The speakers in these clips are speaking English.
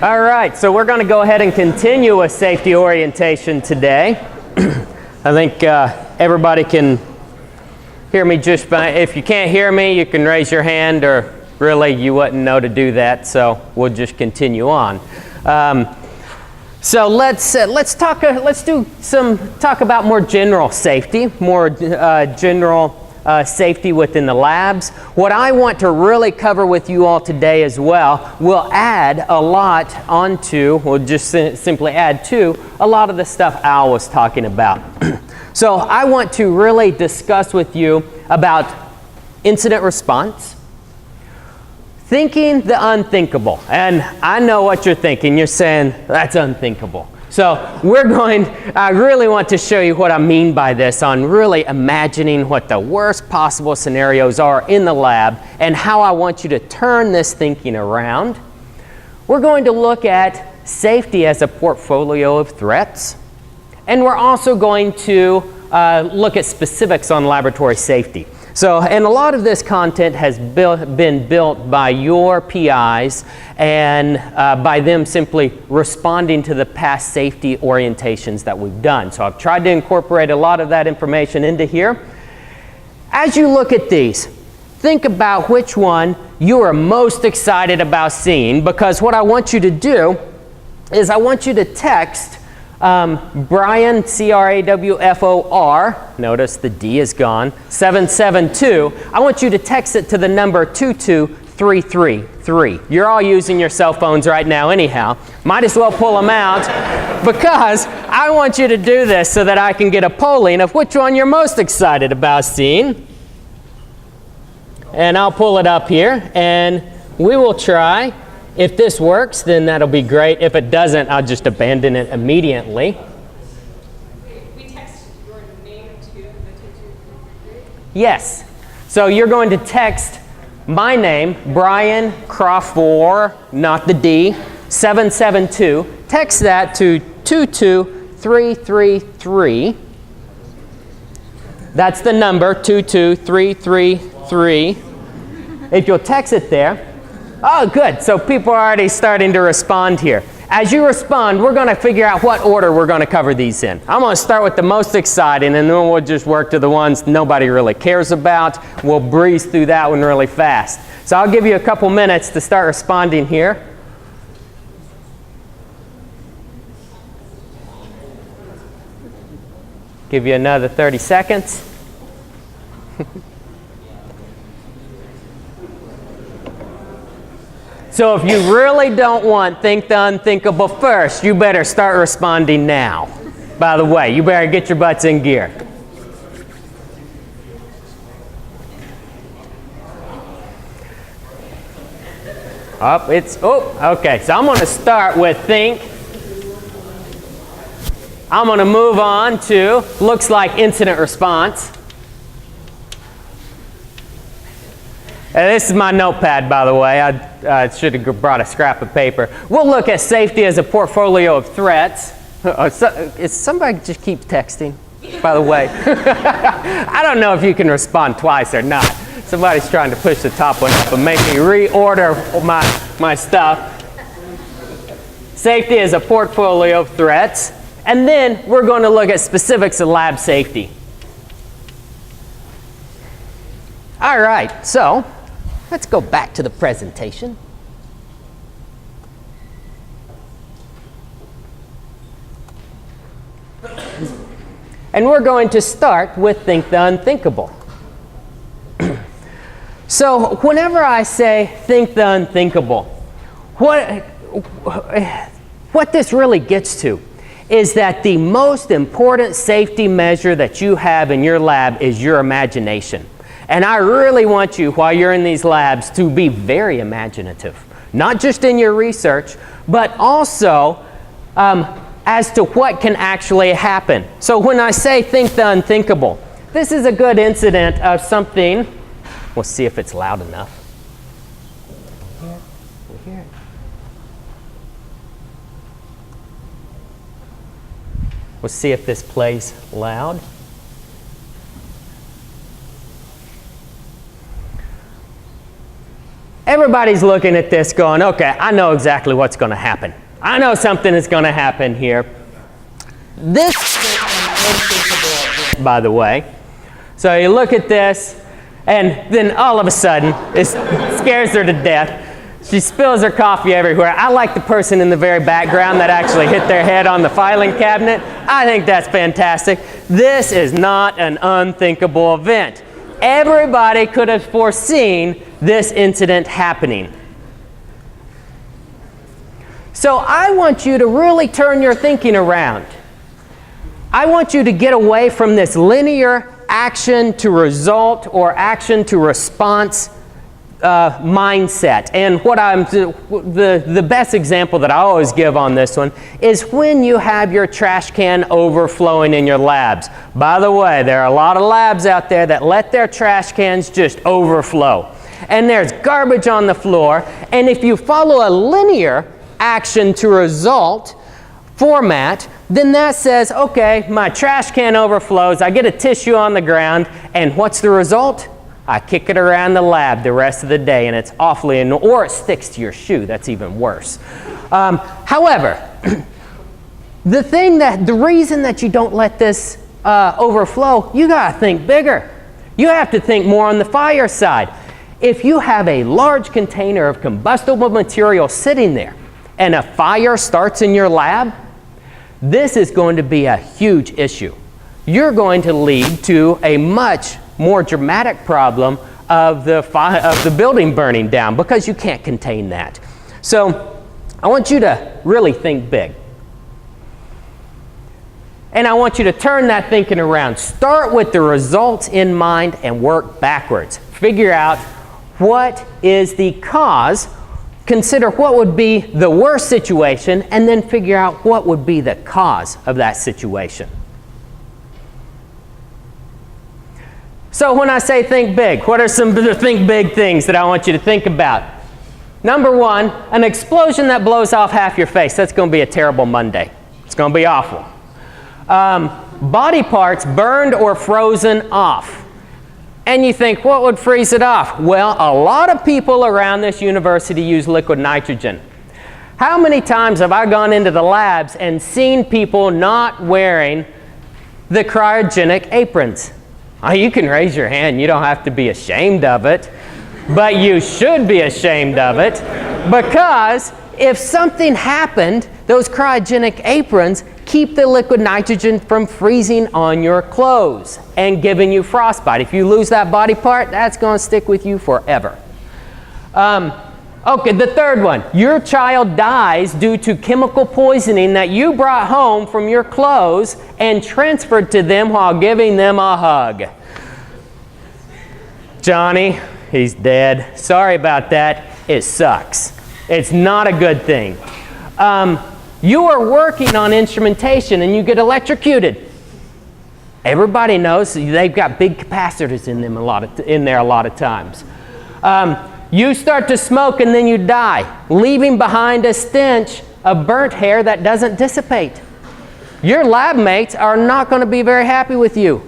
All right, so we're going to go ahead and continue with safety orientation today. I think everybody can hear me just fine. If you can't hear me, you can raise your hand, or really you wouldn't know to do that, so we'll just continue on. So let's talk about more general safety, safety within the labs. What I want to really cover with you all today as well will add a lot onto, we'll just simply add to a lot of the stuff Al was talking about. So I want to really discuss with you about incident response, thinking the unthinkable. And I know what you're thinking. You're saying, that's unthinkable. So I really want to show you what I mean by this, on really imagining what the worst possible scenarios are in the lab and how I want you to turn this thinking around. We're going to look at safety as a portfolio of threats. And we're also going to look at specifics on laboratory safety. So, and a lot of this content has been built by your PIs and by them simply responding to the past safety orientations that we've done. So I've tried to incorporate a lot of that information into here. As you look at these, think about which one you are most excited about seeing, because what I want you to do is I want you to text Bryan, CRAWFOR, notice the D is gone, 772. I want you to text it to the number 22333. You're all using your cell phones right now anyhow. Might as well pull them out, because I want you to do this so that I can get a polling of which one you're most excited about seeing. And I'll pull it up here, and we will try. If this works, then that'll be great. If it doesn't, I'll just abandon it immediately. We texted your name to the 2233? Yes. So you're going to text my name, Bryan Crawford, not the D, 772. Text that to 22333. That's the number, 22333. If you'll text it there. Oh, good. So people are already starting to respond here. As you respond, we're going to figure out what order we're going to cover these in. I'm going to start with the most exciting, and then we'll just work to the ones nobody really cares about. We'll breeze through that one really fast. So I'll give you a couple minutes to start responding here. Give you another 30 seconds. So if you really don't want Think the Unthinkable first, you better start responding now. By the way, you better get your butts in gear. Okay, so I'm going to start with think. I'm going to move on to, looks like incident response. This is my notepad, by the way. I should have brought a scrap of paper. We'll look at safety as a portfolio of threats. Is somebody just keep texting, by the way? I don't know if you can respond twice or not. Somebody's trying to push the top one up and make me reorder my stuff. Safety is a portfolio of threats. And then we're going to look at specifics of lab safety. All right, so let's go back to the presentation. And we're going to start with Think the Unthinkable. So whenever I say think the unthinkable, what this really gets to is that the most important safety measure that you have in your lab is your imagination. And I really want you, while you're in these labs, to be very imaginative. Not just in your research, but also as to what can actually happen. So when I say think the unthinkable, this is a good incident of something. We'll see if it's loud enough. We hear it. We'll see if this plays loud. everybody's looking at this going, okay, I know exactly what's going to happen. I know something is going to happen here. This is an unthinkable event, by the way. So you look at this, and then all of a sudden, it scares her to death. She spills her coffee everywhere. I like the person in the very background that actually hit their head on the filing cabinet. I think that's fantastic. This is not an unthinkable event. Everybody could have foreseen this incident happening. So I want you to really turn your thinking around. I want you to get away from this linear action to result or action to response mindset. And what the best example that I always give on this one is when you have your trash can overflowing in your labs. By the way, there are a lot of labs out there that let their trash cans just overflow. And there's garbage on the floor. And if you follow a linear action to result format, then that says, okay, my trash can overflows, I get a tissue on the ground, and what's the result? I kick it around the lab the rest of the day, and it's awfully annoying, or it sticks to your shoe. That's even worse. However, the reason that you don't let this overflow, you got to think bigger. You have to think more on the fire side. If you have a large container of combustible material sitting there, and a fire starts in your lab, this is going to be a huge issue. You're going to lead to a much more dramatic problem of the building burning down because you can't contain that. So I want you to really think big. And I want you to turn that thinking around. Start with the results in mind and work backwards. Figure out what is the cause. Consider what would be the worst situation and then figure out what would be the cause of that situation. So when I say think big, what are some think big things that I want you to think about? Number one, an explosion that blows off half your face. That's going to be a terrible Monday. It's going to be awful. Body parts burned or frozen off. And you think, what would freeze it off? Well, a lot of people around this university use liquid nitrogen. How many times have I gone into the labs and seen people not wearing the cryogenic aprons? Oh, you can raise your hand. You don't have to be ashamed of it. But you should be ashamed of it because if something happened, those cryogenic aprons keep the liquid nitrogen from freezing on your clothes and giving you frostbite. If you lose that body part, that's going to stick with you forever. Okay, the third one. Your child dies due to chemical poisoning that you brought home from your clothes and transferred to them while giving them a hug. Johnny, he's dead. Sorry about that. It sucks. It's not a good thing. You are working on instrumentation and you get electrocuted. Everybody knows they've got big capacitors in them in there a lot of times. You start to smoke and then you die, leaving behind a stench of burnt hair that doesn't dissipate. Your lab mates are not going to be very happy with you.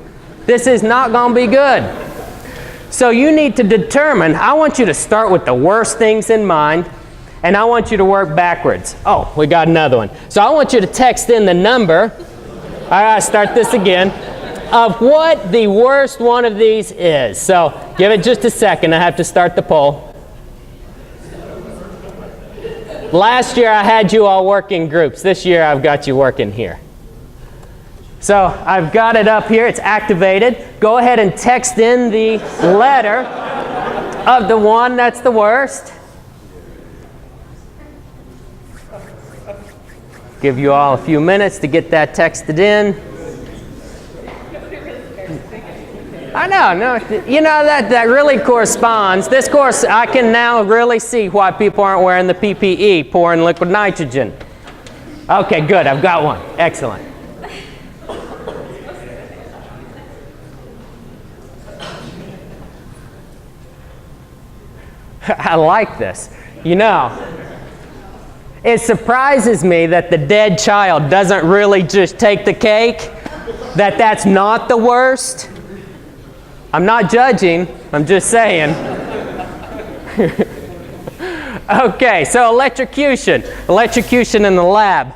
This is not going to be good. So you need to determine, I want you to start with the worst things in mind, and I want you to work backwards. Oh, we got another one. So I want you to text in the number, I gotta start this again, of what the worst one of these is. So give it just a second, I have to start the poll. Last year I had you all work in groups. This year I've got you working here. So I've got it up here, it's activated. Go ahead and text in the letter of the one that's the worst. Give you all a few minutes to get that texted in. I know, no, you know that really corresponds. This course, I can now really see why people aren't wearing the PPE, pouring liquid nitrogen. Okay, good, I've got one. Excellent. I like this. You know, it surprises me that the dead child doesn't really just take the cake, that's not the worst. I'm not judging, I'm just saying. Okay, so electrocution in the lab.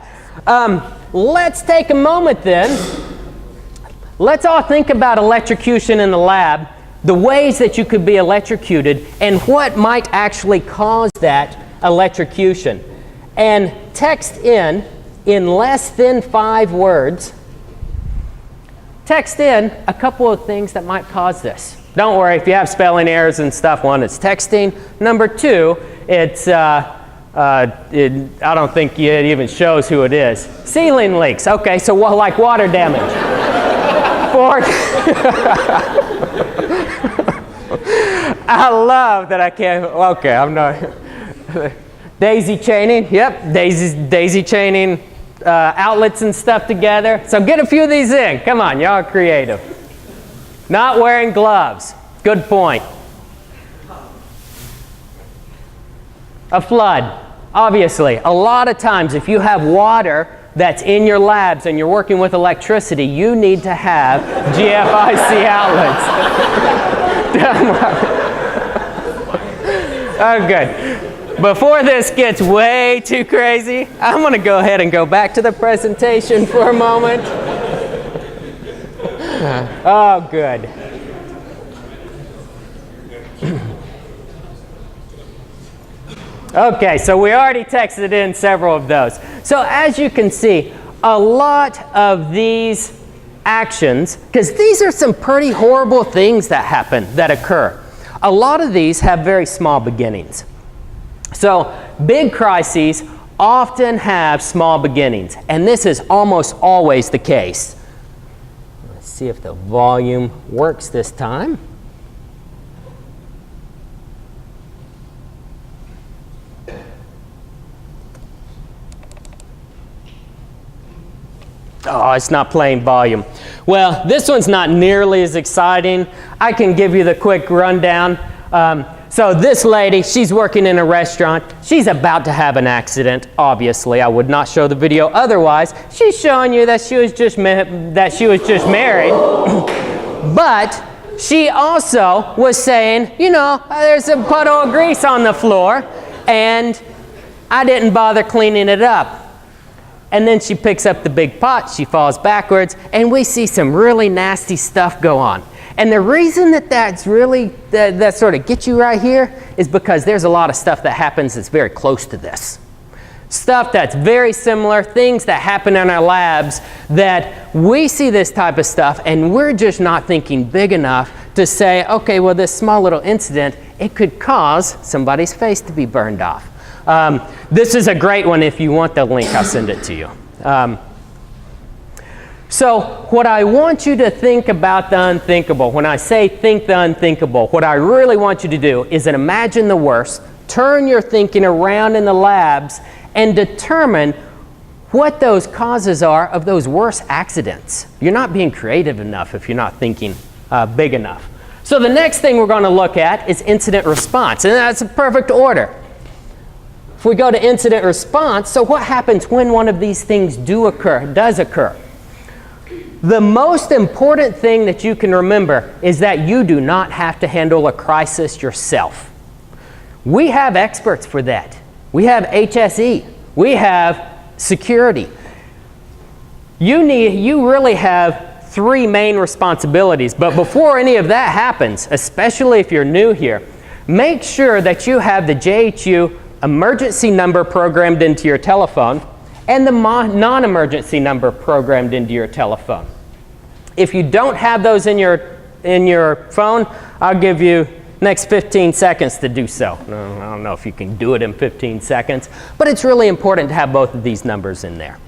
Let's take a moment then. Let's all think about electrocution in the lab, the ways that you could be electrocuted, and what might actually cause that electrocution. And text in less than 5 words, text in a couple of things that might cause this. Don't worry, if you have spelling errors and stuff, 1, it's texting. Number 2, it's, I don't think it even shows who it is. Ceiling leaks. Okay, so like water damage. 4, I love that I can't, okay, I'm not. Daisy chaining, yep, daisy chaining outlets and stuff together. So get a few of these in. Come on, y'all are creative. Not wearing gloves. Good point. A flood. Obviously, a lot of times if you have water that's in your labs and you're working with electricity, you need to have GFIC outlets. Oh, good. Before this gets way too crazy, I'm going to go ahead and go back to the presentation for a moment. Oh, good. Okay, so we already texted in several of those. So as you can see, a lot of these actions, because these are some pretty horrible things that happen, that occur. A lot of these have very small beginnings. So big crises often have small beginnings, and this is almost always the case. Let's see if the volume works this time. Oh, it's not playing volume. Well, this one's not nearly as exciting. I can give you the quick rundown. So this lady, she's working in a restaurant. She's about to have an accident. Obviously, I would not show the video otherwise. She's showing you that she was just married. But she also was saying, you know, there's a puddle of grease on the floor, and I didn't bother cleaning it up. And then she picks up the big pot, she falls backwards, and we see some really nasty stuff go on. And the reason that's really, that sort of gets you right here is because there's a lot of stuff that happens that's very close to this. Stuff that's very similar, things that happen in our labs that we see this type of stuff and we're just not thinking big enough to say, okay, well, this small little incident, it could cause somebody's face to be burned off. This is a great one. If you want the link, I'll send it to you. So what I want you to think about the unthinkable, when I say think the unthinkable, what I really want you to do is imagine the worst, turn your thinking around in the labs, and determine what those causes are of those worst accidents. You're not being creative enough if you're not thinking big enough. So the next thing we're going to look at is incident response, and that's a perfect order. If we go to incident response, so what happens when one of these things does occur? The most important thing that you can remember is that you do not have to handle a crisis yourself. We have experts for that. We have HSE. We have security. You really have 3 main responsibilities, but before any of that happens, especially if you're new here, make sure that you have the JHU emergency number programmed into your telephone and the non-emergency number programmed into your telephone. If you don't have those in your phone, I'll give you next 15 seconds to do so. I don't know if you can do it in 15 seconds, but it's really important to have both of these numbers in there.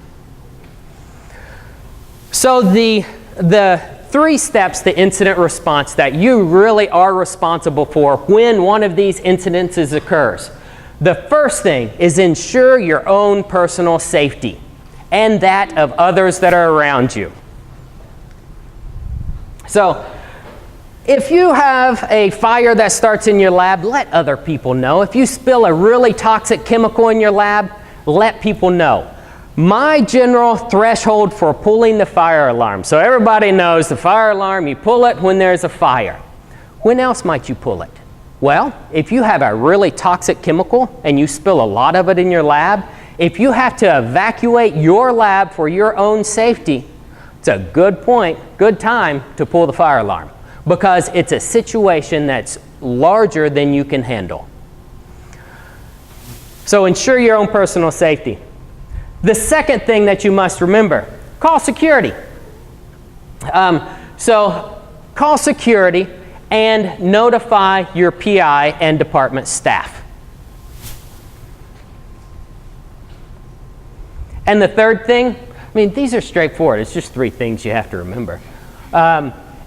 So the 3 steps to incident response that you really are responsible for when one of these incidences occurs. The first thing is ensure your own personal safety and that of others that are around you. So if you have a fire that starts in your lab, let other people know. If you spill a really toxic chemical in your lab, let people know. My general threshold for pulling the fire alarm. So everybody knows the fire alarm, you pull it when there's a fire. When else might you pull it? Well, if you have a really toxic chemical and you spill a lot of it in your lab, if you have to evacuate your lab for your own safety, it's a good time to pull the fire alarm, because it's a situation that's larger than you can handle. So ensure your own personal safety. The second thing that you must remember, call security. So call security and notify your PI and department staff. And the third thing, I mean, these are straightforward. It's just 3 things you have to remember,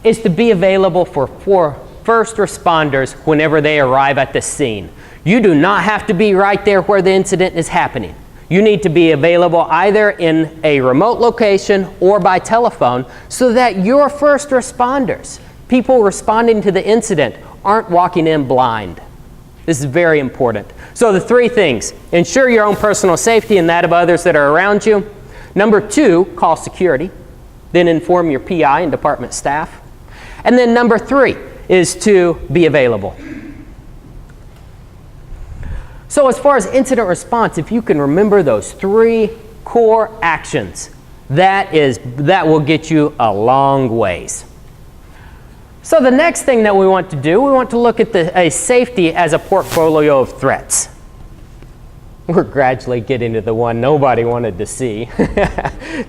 is to be available for first responders whenever they arrive at the scene. You do not have to be right there where the incident is happening. You need to be available either in a remote location or by telephone so that your first responders, people responding to the incident, aren't walking in blind. This is very important. So the 3 things: ensure your own personal safety and that of others that are around you. Number 2, call security. Then inform your PI and department staff. And then number 3 is to be available. So as far as incident response, if you can remember those 3 core actions, that will get you a long ways. So the next thing that we want to do, we want to look at a safety as a portfolio of threats. We're gradually getting to the one nobody wanted to see,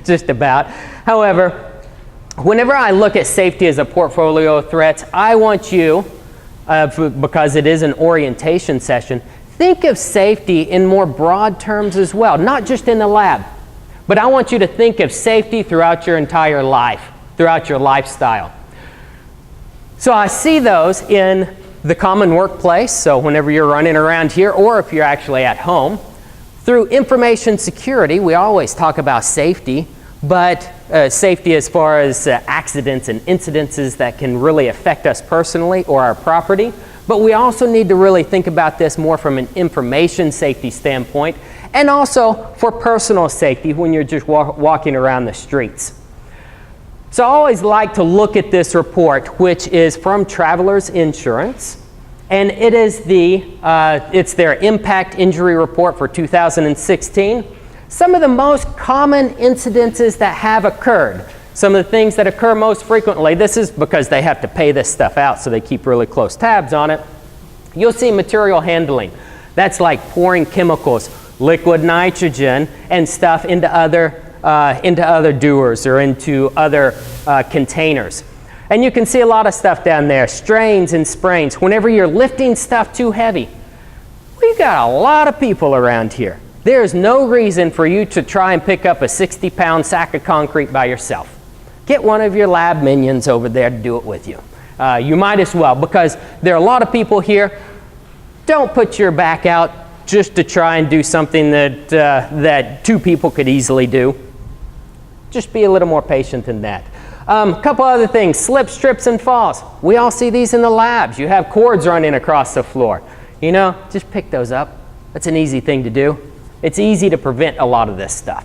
just about. However, whenever I look at safety as a portfolio of threats, I want you, because it is an orientation session, think of safety in more broad terms as well, not just in the lab. But I want you to think of safety throughout your entire life, throughout your lifestyle. So I see those in the common workplace, so whenever you're running around here, or if you're actually at home. Through information security, we always talk about safety, but safety as far as accidents and incidences that can really affect us personally or our property. But we also need to really think about this more from an information safety standpoint, and also for personal safety when you're just walking around the streets. So I always like to look at this report, which is from Travelers Insurance, and it is it's their impact injury report for 2016. Some of the most common incidences that have occurred, some of the things that occur most frequently, this is because they have to pay this stuff out, so they keep really close tabs on it. You'll see material handling. That's like pouring chemicals, liquid nitrogen, and stuff into other dewars or into other containers. And you can see a lot of stuff down there, strains and sprains. Whenever you're lifting stuff too heavy, we've got a lot of people around here. There's no reason for you to try and pick up a 60-pound sack of concrete by yourself. Get one of your lab minions over there to do it with you. You might as well, because there are a lot of people here. Don't put your back out just to try and do something that 2 people could easily do. Just be a little more patient than that. A couple other things, slips, trips, and falls. We all see these in the labs. You have cords running across the floor. You know, just pick those up. That's an easy thing to do. It's easy to prevent a lot of this stuff.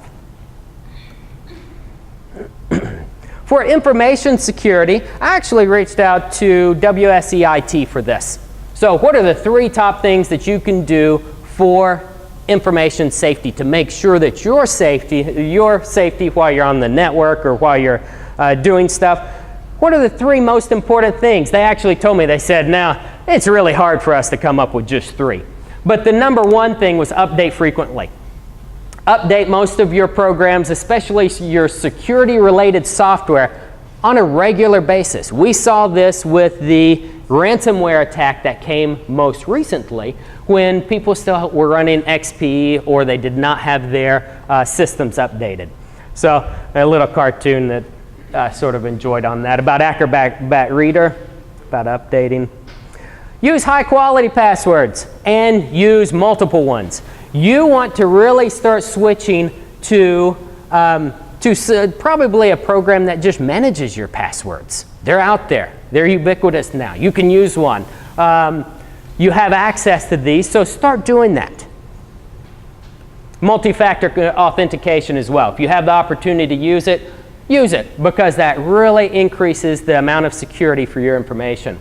For information security, I actually reached out to WSEIT for this. So what are the 3 top things that you can do for information safety to make sure that your safety while you're on the network or while you're doing stuff? What are the 3 most important things? They actually told me, they said, now, it's really hard for us to come up with just 3. But the number 1 thing was update frequently. Update most of your programs, especially your security-related software, on a regular basis. We saw this with the ransomware attack that came most recently when people still were running XP or they did not have their systems updated. So a little cartoon that I sort of enjoyed on that about Acrobat Reader, about updating. Use high-quality passwords and use multiple ones. You want to really start switching to probably a program that just manages your passwords. They're out there. They're ubiquitous now. You can use one. You have access to these, so start doing that. Multi-factor authentication as well. If you have the opportunity to use it because that really increases the amount of security for your information.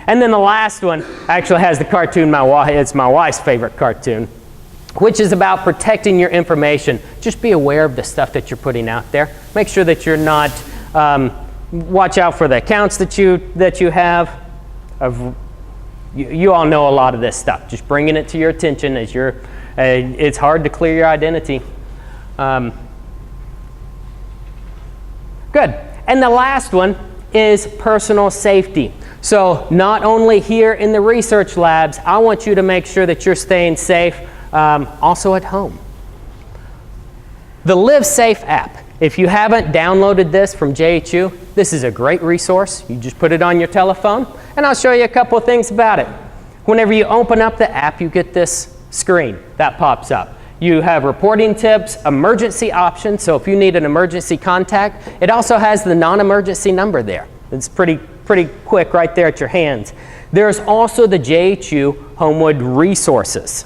And then the last one actually has the cartoon, it's my wife's favorite cartoon, which is about protecting your information. Just be aware of the stuff that you're putting out there. Make sure that you're not, watch out for the accounts that you have. You all know a lot of this stuff. Just bringing it to your attention as it's hard to clear your identity. Good. And the last one is personal safety. So not only here in the research labs, I want you to make sure that you're staying safe also at home. The Live Safe app. If you haven't downloaded this from JHU, this is a great resource. You just put it on your telephone, and I'll show you a couple of things about it. Whenever you open up the app, you get this screen that pops up. You have reporting tips, emergency options, so if you need an emergency contact, it also has the non-emergency number there. It's pretty quick right there at your hands. There's also the JHU Homewood resources.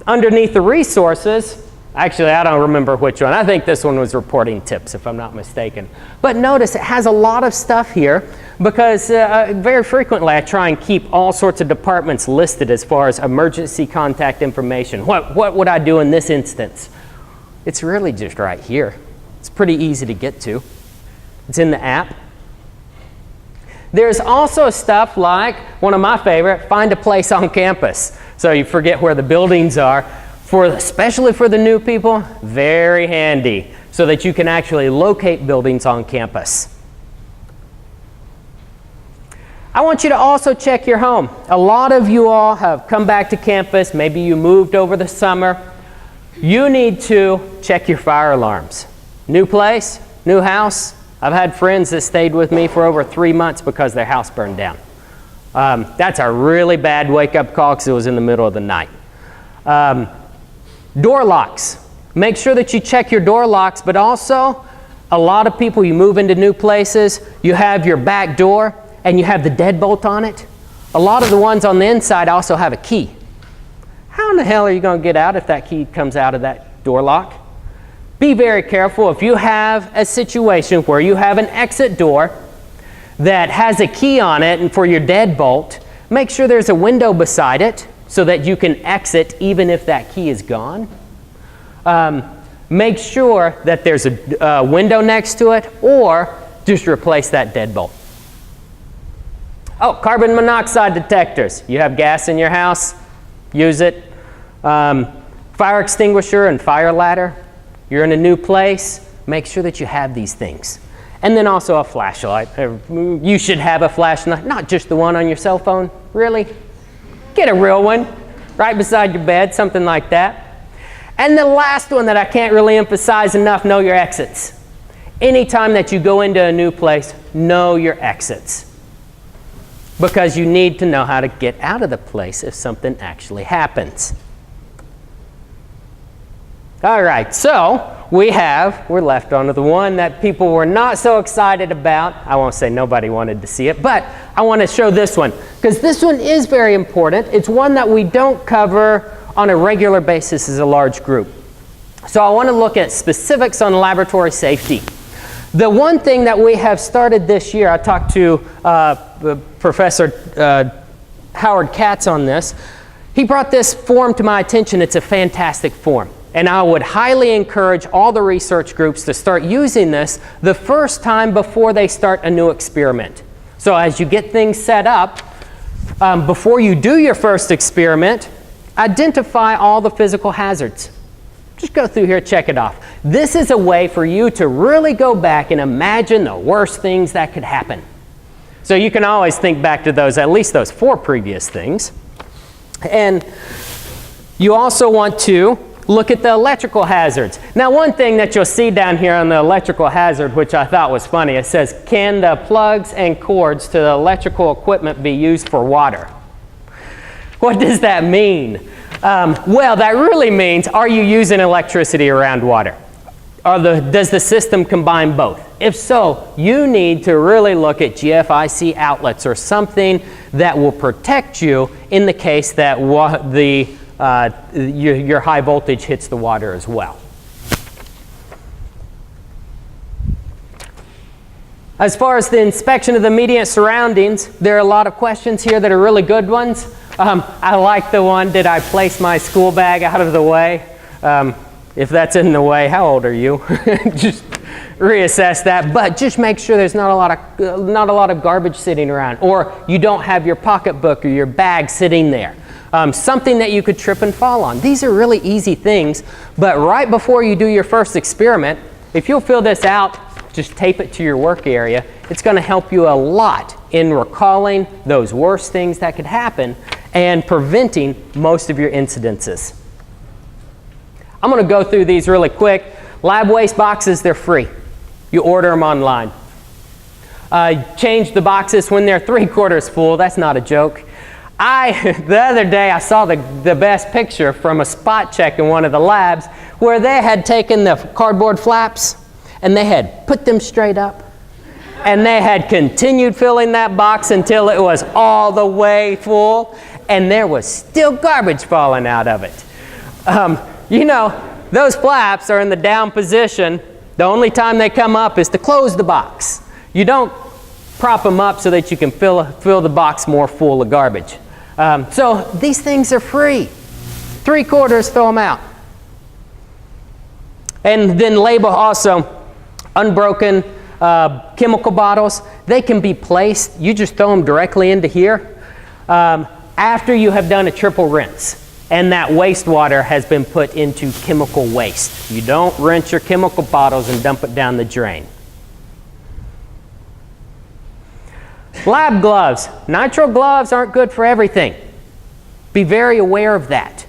Underneath the resources, actually I don't remember which one. I think this one was reporting tips if I'm not mistaken. But notice it has a lot of stuff here because very frequently I try and keep all sorts of departments listed as far as emergency contact information. What would I do in this instance? It's really just right here. It's pretty easy to get to. It's in the app. There's also stuff like, one of my favorite, find a place on campus. So you forget where the buildings are. Especially for the new people, very handy so that you can actually locate buildings on campus. I want you to also check your home. A lot of you all have come back to campus. Maybe you moved over the summer. You need to check your fire alarms. New place, new house. I've had friends that stayed with me for over 3 months because their house burned down. That's a really bad wake-up call because it was in the middle of the night. Door locks. Make sure that you check your door locks, but also a lot of people, you move into new places, you have your back door and you have the deadbolt on it. A lot of the ones on the inside also have a key. How in the hell are you going to get out if that key comes out of that door lock? Be very careful. If you have a situation where you have an exit door that has a key on it and for your deadbolt, make sure there's a window beside it so that you can exit even if that key is gone. Make sure that there's a window next to it or just replace that deadbolt. Oh, carbon monoxide detectors. You have gas in your house, use it. Fire extinguisher and fire ladder. You're in a new place, make sure that you have these things. And then also a flashlight. You should have a flashlight, not just the one on your cell phone, really. Get a real one right beside your bed, something like that. And the last one that I can't really emphasize enough, know your exits. Anytime that you go into a new place, know your exits. Because you need to know how to get out of the place if something actually happens. All right, so we're left onto the one that people were not so excited about. I won't say nobody wanted to see it, but I want to show this one because this one is very important. It's one that we don't cover on a regular basis as a large group. So I want to look at specifics on laboratory safety. The one thing that we have started this year, I talked to Professor Howard Katz on this. He brought this form to my attention. It's a fantastic form. And I would highly encourage all the research groups to start using this the first time before they start a new experiment. So as you get things set up, before you do your first experiment, identify all the physical hazards. Just go through here, check it off. This is a way for you to really go back and imagine the worst things that could happen. So you can always think back to those, at least those 4 previous things. And you also want to look at the electrical hazards. Now, one thing that you'll see down here on the electrical hazard, which I thought was funny, it says, can the plugs and cords to the electrical equipment be used for water? What does that mean? Well, that really means, are you using electricity around water? Does the system combine both? If so, you need to really look at GFIC outlets or something that will protect you in the case that your high voltage hits the water as well. As far as the inspection of the immediate surroundings, there are a lot of questions here that are really good ones. I like the one, did I place my school bag out of the way? If that's in the way, how old are you? Just reassess that, but just make sure there's not a lot of garbage sitting around, or you don't have your pocketbook or your bag sitting there. Something that you could trip and fall on. These are really easy things, but right before you do your first experiment, if you'll fill this out, just tape it to your work area. It's going to help you a lot in recalling those worst things that could happen and preventing most of your incidences. I'm going to go through these really quick. Lab waste boxes, they're free. You order them online. Change the boxes when they're 3/4 full. That's not a joke. The other day I saw the best picture from a spot check in one of the labs where they had taken the cardboard flaps and they had put them straight up and they had continued filling that box until it was all the way full and there was still garbage falling out of it. You know, those flaps are in the down position. The only time they come up is to close the box. You don't prop them up so that you can fill the box more full of garbage. So these things are free. 3/4, fill them out. And then label also unbroken chemical bottles. They can be placed, you just throw them directly into here after you have done a triple rinse and that wastewater has been put into chemical waste. You don't rinse your chemical bottles and dump it down the drain. Lab gloves. Nitrile gloves aren't good for everything. Be very aware of that.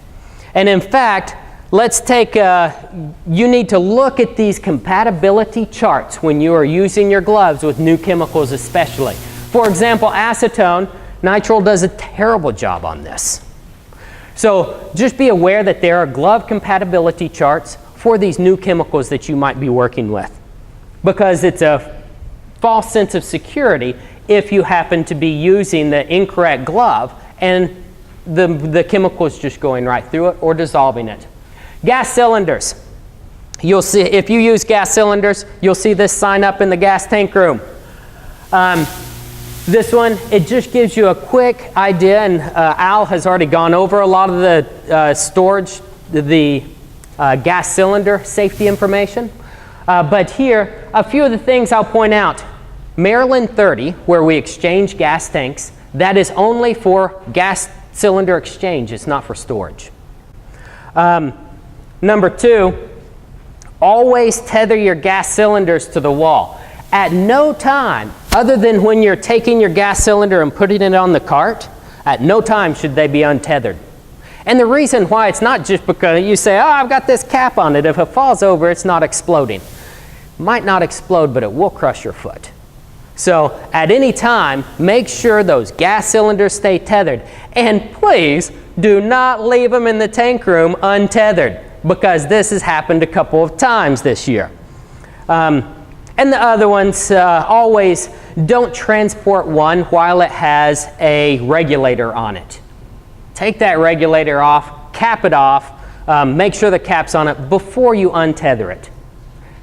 And in fact, let's take, you need to look at these compatibility charts when you are using your gloves with new chemicals especially. For example, acetone, nitrile does a terrible job on this. So just be aware that there are glove compatibility charts for these new chemicals that you might be working with, because it's a false sense of security if you happen to be using the incorrect glove and the chemical is just going right through it or dissolving it. Gas cylinders. You'll see, if you use gas cylinders, you'll see this sign up in the gas tank room. This one, it just gives you a quick idea, and Al has already gone over a lot of the storage, the gas cylinder safety information. But here, a few of the things I'll point out. Maryland 30, where we exchange gas tanks, that is only for gas cylinder exchange. It's not for storage. Number 2, always tether your gas cylinders to the wall. At no time, other than when you're taking your gas cylinder and putting it on the cart, at no time should they be untethered. And the reason why, it's not just because you say, oh, I've got this cap on it. If it falls over, it's not exploding. It might not explode, but it will crush your foot. So at any time, make sure those gas cylinders stay tethered. And please do not leave them in the tank room untethered, because this has happened a couple of times this year. And the other ones, always don't transport one while it has a regulator on it. Take that regulator off, cap it off, make sure the cap's on it before you untether it.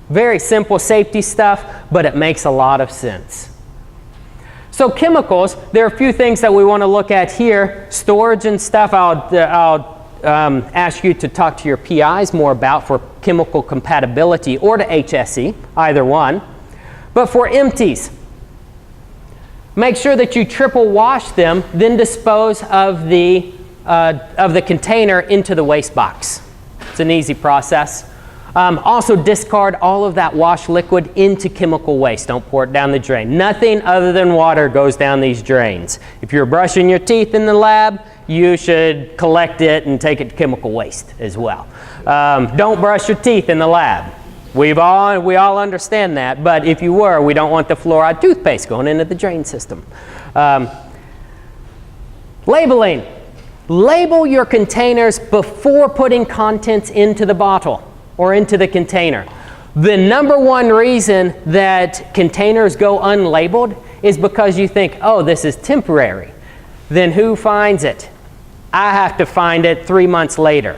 Very simple safety stuff, but it makes a lot of sense. So chemicals, there are a few things that we want to look at here. Storage and stuff, I'll ask you to talk to your PIs more about for chemical compatibility, or to HSE, either one. But for empties, make sure that you triple wash them, then dispose of the container into the waste box. It's an easy process. Also discard all of that wash liquid into chemical waste. Don't pour it down the drain. Nothing other than water goes down these drains. If you're brushing your teeth in the lab, you should collect it and take it to chemical waste as well. Don't brush your teeth in the lab. We all understand that, but if you were, we don't want the fluoride toothpaste going into the drain system. Labeling. Label your containers before putting contents into the bottle or into the container. The number one reason that containers go unlabeled is because you think, oh, this is temporary. Then who finds it? I have to find it 3 months later.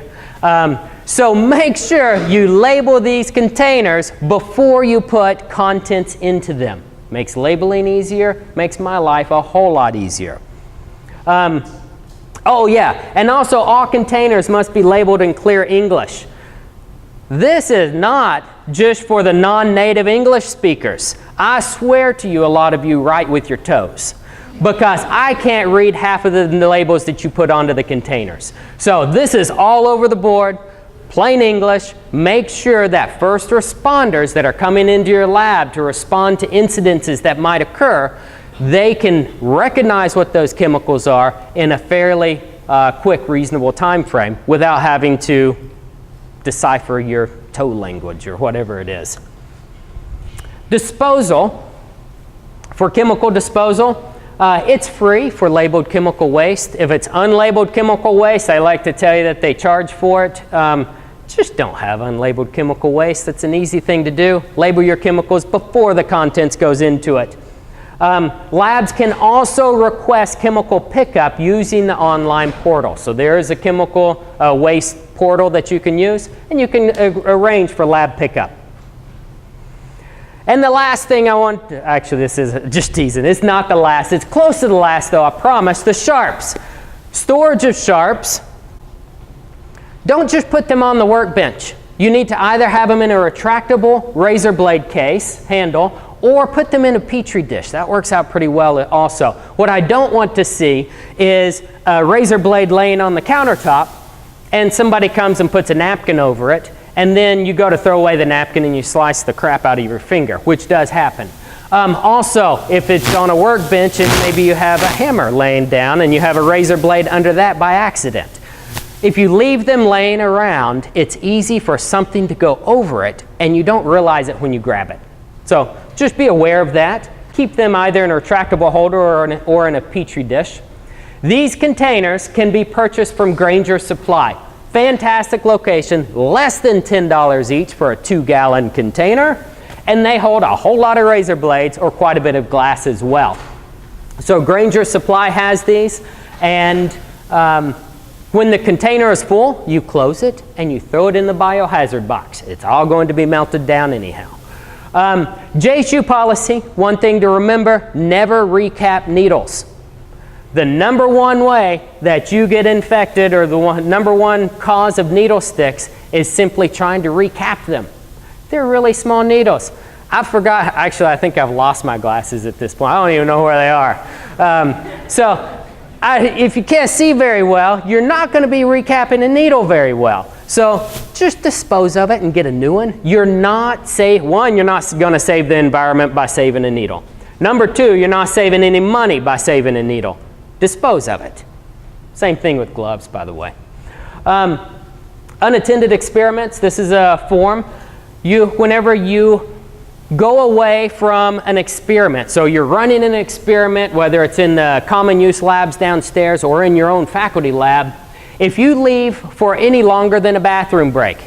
So make sure you label these containers before you put contents into them. Makes labeling easier, makes my life a whole lot easier. Oh yeah, and also all containers must be labeled in clear English. This is not just for the non-native English speakers. I swear to you, a lot of you write with your toes, because I can't read half of the labels that you put onto the containers. So this is all over the board, plain English. Make sure that first responders that are coming into your lab to respond to incidences that might occur, they can recognize what those chemicals are in a fairly quick, reasonable time frame without having to decipher your toe language or whatever it is. Disposal. For chemical disposal, it's free for labeled chemical waste. If it's unlabeled chemical waste, I like to tell you that they charge for it. Just don't have unlabeled chemical waste. That's an easy thing to do. Label your chemicals before the contents goes into it. Labs can also request chemical pickup using the online portal. So there is a chemical waste portal that you can use, and you can arrange for lab pickup. And the last thing I want, actually this is just teasing, it's not the last, it's close to the last though, I promise, the sharps. Storage of sharps, don't just put them on the workbench. You need to either have them in a retractable razor blade case handle, or put them in a Petri dish. That works out pretty well also. What I don't want to see is a razor blade laying on the countertop and somebody comes and puts a napkin over it, and then you go to throw away the napkin and you slice the crap out of your finger, which does happen. Also, if it's on a workbench and maybe you have a hammer laying down and you have a razor blade under that by accident. If you leave them laying around, it's easy for something to go over it and you don't realize it when you grab it. So just be aware of that. Keep them either in a retractable holder or in a Petri dish. These containers can be purchased from Grainger Supply. Fantastic location, less than $10 each for a 2-gallon container, and they hold a whole lot of razor blades or quite a bit of glass as well. So Grainger Supply has these, and when the container is full, you close it and you throw it in the biohazard box. It's all going to be melted down anyhow. JSU policy, one thing to remember, never recap needles. The number one way that you get infected, or the number one cause of needle sticks, is simply trying to recap them. They're really small needles. I forgot, actually I think I've lost my glasses at this point. I don't even know where they are. If you can't see very well, you're not going to be recapping a needle very well. So just dispose of it and get a new one. You're not going to save the environment by saving a needle. Number two, you're not saving any money by saving a needle. Dispose of it. Same thing with gloves, by the way. Unattended experiments. This is a form. Whenever you go away from an experiment, so you're running an experiment, whether it's in the common use labs downstairs or in your own faculty lab, if you leave for any longer than a bathroom break,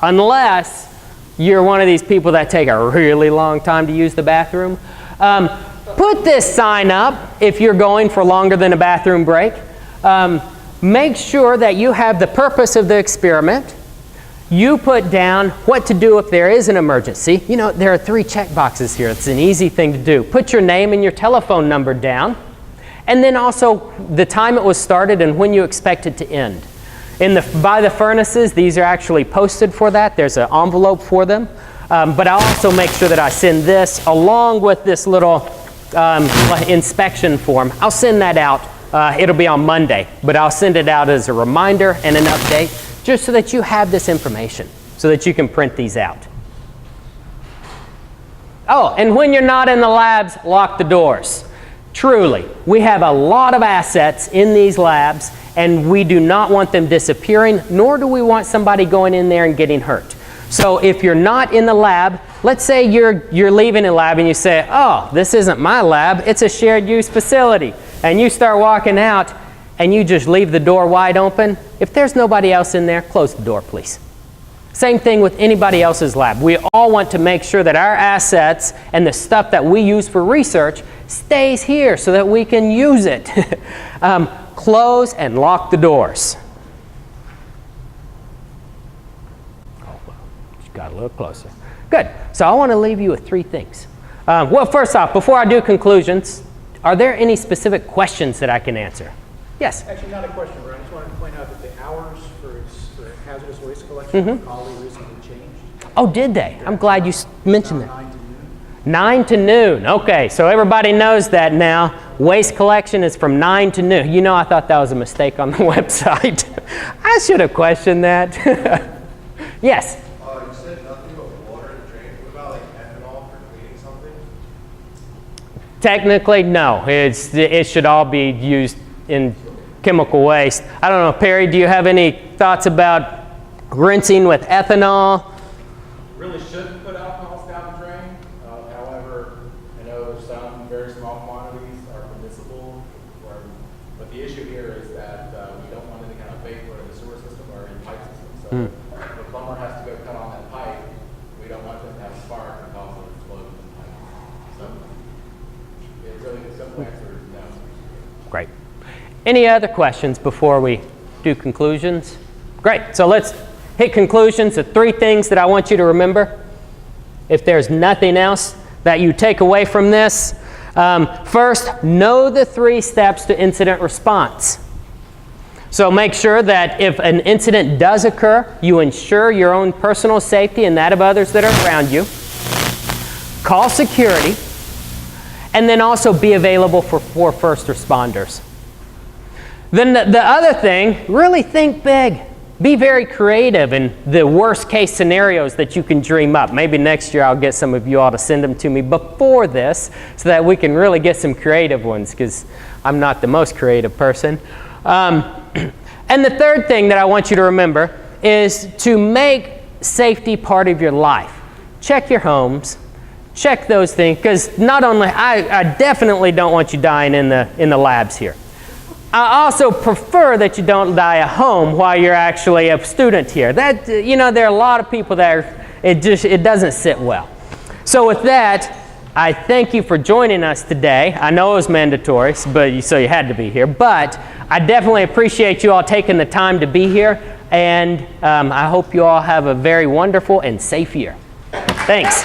unless you're one of these people that take a really long time to use the bathroom, put this sign up if you're going for longer than a bathroom break. Make sure that you have the purpose of the experiment. You put down what to do if there is an emergency. You know, there are 3 check boxes here. It's an easy thing to do. Put your name and your telephone number down. And then also the time it was started and when you expect it to end. By the furnaces, these are actually posted for that. There's an envelope for them. But I'll also make sure that I send this along with this little inspection form. I'll send that out. It'll be on Monday, but I'll send it out as a reminder and an update, just so that you have this information, so that you can print these out. Oh, and when you're not in the labs, lock the doors. Truly, we have a lot of assets in these labs, and we do not want them disappearing, nor do we want somebody going in there and getting hurt. So if you're not in the lab, let's say you're leaving a lab and you say, oh, this isn't my lab, it's a shared use facility. And you start walking out and you just leave the door wide open. If there's nobody else in there, close the door, please. Same thing with anybody else's lab. We all want to make sure that our assets and the stuff that we use for research stays here so that we can use it. Close and lock the doors. Oh, well, just got a little closer. Good. So I want to leave you with 3 things. Well, first off, before I do conclusions, are there any specific questions that I can answer? Yes? Actually, not a question, Bryan. I just wanted to point out that the hours for hazardous waste collection in Collie recently changed. Oh, did they? I'm glad you mentioned Now that. 9 to noon. 9 to noon. Okay, so everybody knows that now. Waste collection is from 9 to noon. You know, I thought that was a mistake on the website. I should have questioned that. Yes? You said nothing but water to drink. What about like ethanol for cleaning something? Technically, no. It should all be used in chemical waste. I don't know, Perry, do you have any thoughts about rinsing with ethanol? Really shouldn't put alcohols down the drain. However, I know there's some very small quantities are permissible. But the issue here is that we don't want any kind of vapor in the sewer system or in pipe system. So if the plumber has to go cut on that pipe, we don't want them to have a spark and cause an explosion in the pipe. So it really, the simple answer is no. Great. Any other questions before we do conclusions? Great. So let's hit conclusions. The 3 things that I want you to remember, if there's nothing else that you take away from this. First, know the 3 steps to incident response. So make sure that if an incident does occur, you ensure your own personal safety and that of others that are around you. Call security. And then also be available for first responders. Then the other thing, really think big. Be very creative in the worst case scenarios that you can dream up. Maybe next year I'll get some of you all to send them to me before this so that we can really get some creative ones, because I'm not the most creative person. And the third thing that I want you to remember is to make safety part of your life. Check your homes. Check those things, because not only, I definitely don't want you dying in the labs here. I also prefer that you don't die at home while you're actually a student here. That, you know, there are a lot of people that it doesn't sit well. So with that, I thank you for joining us today. I know it was mandatory, so you had to be here. But I definitely appreciate you all taking the time to be here, and I hope you all have a very wonderful and safe year. Thanks.